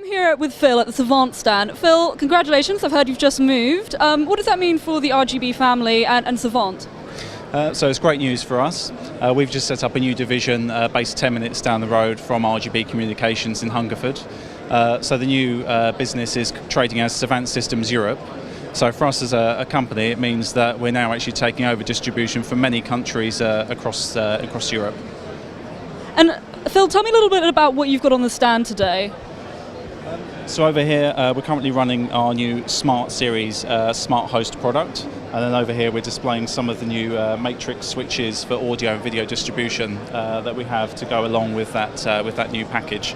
here with Phil at the Savant stand. Phil, congratulations, I've heard you've just moved. What does that mean for the RGB family and Savant? So it's great news for us. We've just set up a new division based 10 minutes down the road from RGB Communications in Hungerford. So the new business is trading as Savant Systems Europe. So for us as a company, it means that we're now actually taking over distribution from many countries across Europe. And Phil, tell me a little bit about what you've got on the stand today. So over here, we're currently running our new Smart Series Smart Host product, and then over here we're displaying some of the new matrix switches for audio and video distribution that we have to go along with that new package.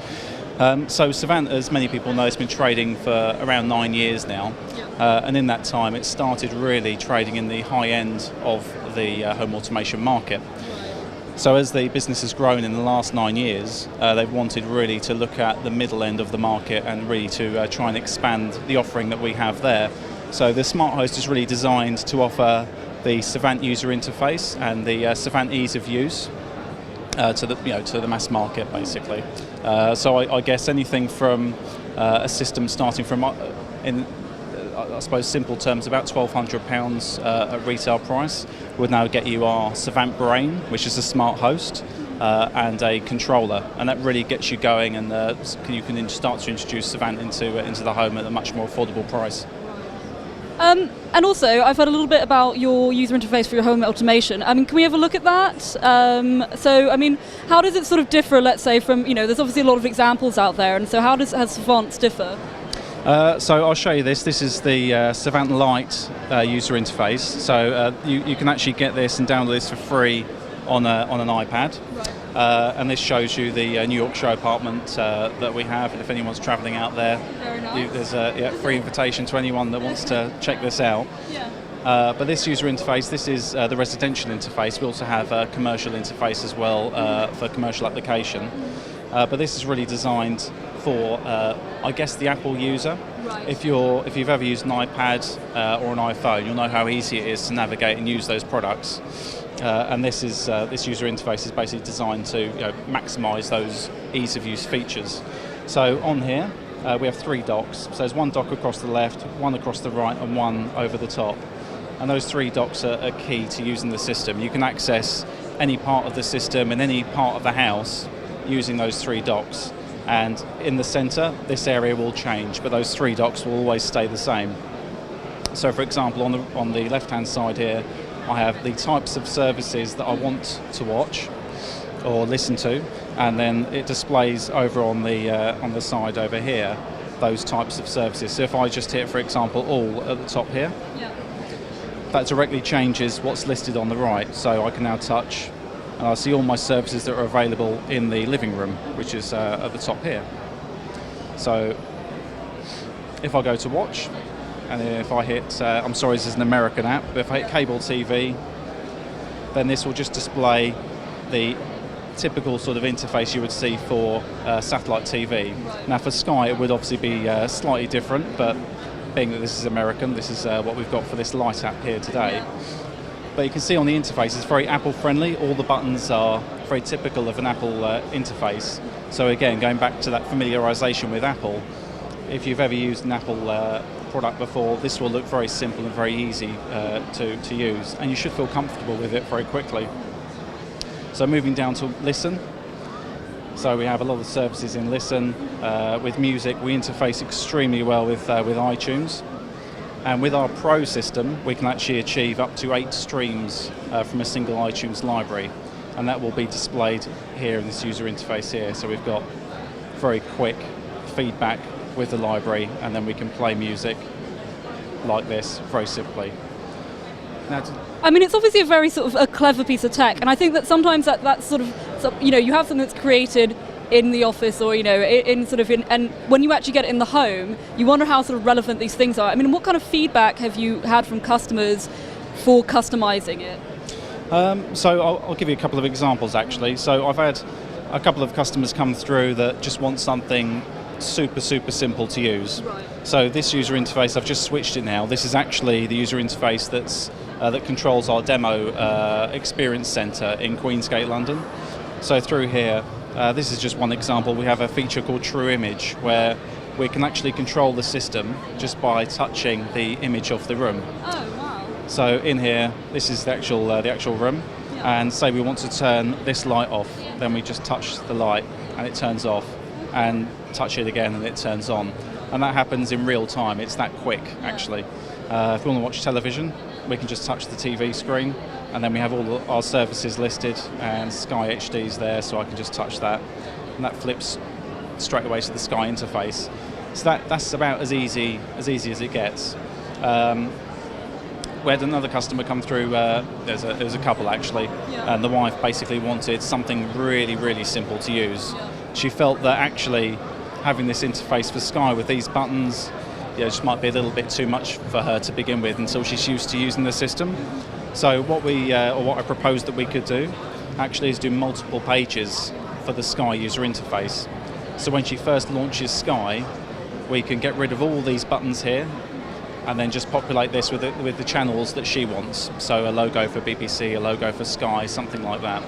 So Savant, as many people know, has been trading for around 9 years now, and in that time it started really trading in the high end of the home automation market. So as the business has grown in the last 9 years, they've wanted really to look at the middle end of the market and really to try and expand the offering that we have there. So the Smart Host is really designed to offer the Savant user interface and the Savant ease of use to the mass market, basically. So I guess anything from a system starting from I suppose simple terms, about £1,200 at retail price would now get you our Savant Brain, which is a smart host, and a controller, and that really gets you going, and you can start to introduce Savant into the home at a much more affordable price. And also, I've heard a little bit about your user interface for your home automation. I mean, can we have a look at that? So, I mean, how does it sort of differ, let's say, from, there's obviously a lot of examples out there, and so how does Savant's differ? So I'll show you this. This is the Savant Lite user interface. So you can actually get this and download this for free on an iPad. Right. And this shows you the New York show apartment that we have. If anyone's travelling out there, very nice. There's a free invitation to anyone that wants to check this out. Yeah. But this user interface, this is the residential interface. We also have a commercial interface as well for commercial application. But this is really designed for, I guess, the Apple user. Right. If you've ever used an iPad or an iPhone, you'll know how easy it is to navigate and use those products. And this user interface is basically designed to maximise those ease of use features. So on here we have 3 docks. So there's one dock across the left, one across the right, and one over the top. And those 3 docks are key to using the system. You can access any part of the system in any part of the house using those 3 docks. And in the centre, this area will change, but those 3 docks will always stay the same. So for example, on the left-hand side here, I have the types of services that I want to watch or listen to, and then it displays over on the side over here those types of services. So if I just hit, for example, all at the top here, that directly changes what's listed on the right. So I can now touch, and I'll see all my services that are available in the living room, which is at the top here. So if I go to watch, and if I hit, I'm sorry, this is an American app, but if I hit cable TV, then this will just display the typical sort of interface you would see for satellite TV. Right. Now for Sky it would obviously be slightly different, but being that this is American, this is what we've got for this Lite app here today. Yeah. But you can see on the interface it's very Apple friendly. All the buttons are very typical of an Apple interface. So again, going back to that familiarization with Apple, if you've ever used an Apple product before, this will look very simple and very easy to use, and you should feel comfortable with it very quickly. So moving down to Listen. So we have a lot of services in Listen. With music, we interface extremely well with iTunes. And with our Pro system, we can actually achieve up to 8 streams from a single iTunes library. And that will be displayed here in this user interface here. So we've got very quick feedback with the library, and then we can play music like this very simply. Now, I mean, it's obviously a very sort of a clever piece of tech, and I think that sometimes that's sort of, you have something that's created in the office, or and when you actually get it in the home, you wonder how sort of relevant these things are. I mean, what kind of feedback have you had from customers for customizing it? So I'll give you a couple of examples actually. So I've had a couple of customers come through that just want something super simple to use. Right. So this user interface, I've just switched it now. This is actually the user interface that controls our demo experience centre in Queensgate, London. So through here, this is just one example. We have a feature called True Image, where we can actually control the system just by touching the image of the room. Oh, wow. So in here, this is the actual room, and say we want to turn this light off, then we just touch the light and it turns off, and touch it again and it turns on. And that happens in real time. It's that quick, actually. If we want to watch television, we can just touch the TV screen, and then we have all our services listed, and Sky HD's there, so I can just touch that, and that flips straight away to the Sky interface. So that's about as easy as it gets. We had another customer come through. There's a couple actually, and the wife basically wanted something really, really simple to use. She felt that actually having this interface for Sky with these buttons, just might be a little bit too much for her to begin with until she's used to using the system. So what I proposed that we could do actually is do multiple pages for the Sky user interface. So when she first launches Sky, we can get rid of all these buttons here, and then just populate this with the channels that she wants. So a logo for BBC, a logo for Sky, something like that,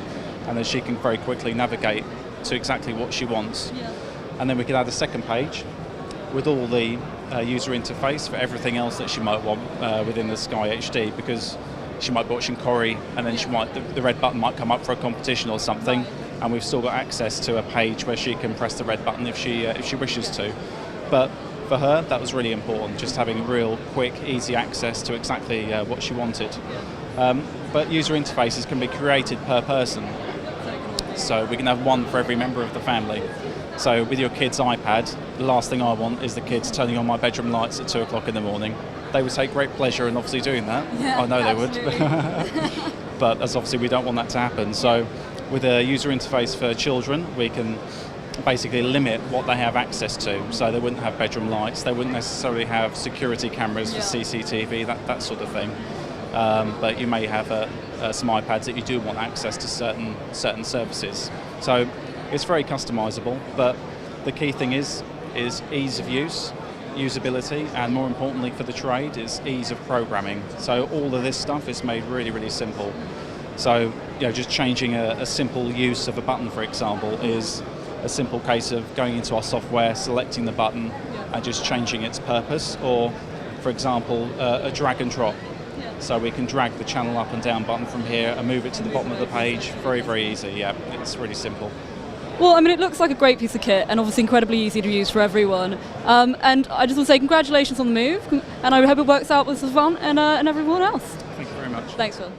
and then she can very quickly navigate to exactly what she wants. And then we could add a second page with all the user interface for everything else that she might want within the Sky HD, because she might be watching Corrie, and then the red button might come up for a competition or something, and we've still got access to a page where she can press the red button if she wishes to. But for her, that was really important, just having real quick, easy access to exactly what she wanted. But user interfaces can be created per person, so we can have one for every member of the family. So with your kid's iPad, the last thing I want is the kids turning on my bedroom lights at 2 o'clock in the morning. They would take great pleasure in obviously doing that. I know they would. But as obviously we don't want that to happen. So with a user interface for children, we can basically limit what they have access to. So they wouldn't have bedroom lights, they wouldn't necessarily have security cameras for CCTV, that sort of thing. But you may have some iPads that you do want access to certain services. So it's very customizable, but the key thing is ease of use, usability, and more importantly for the trade is ease of programming. So all of this stuff is made really, really simple. So just changing a simple use of a button, for example, is a simple case of going into our software, selecting the button, and just changing its purpose. Or, for example, a drag and drop. So we can drag the channel up and down button from here and move it to the bottom of the page. Very, very easy. It's really simple. Well, I mean, it looks like a great piece of kit, and obviously incredibly easy to use for everyone. And I just want to say congratulations on the move, and I hope it works out with Savant and everyone else. Thank you very much. Thanks, Phil.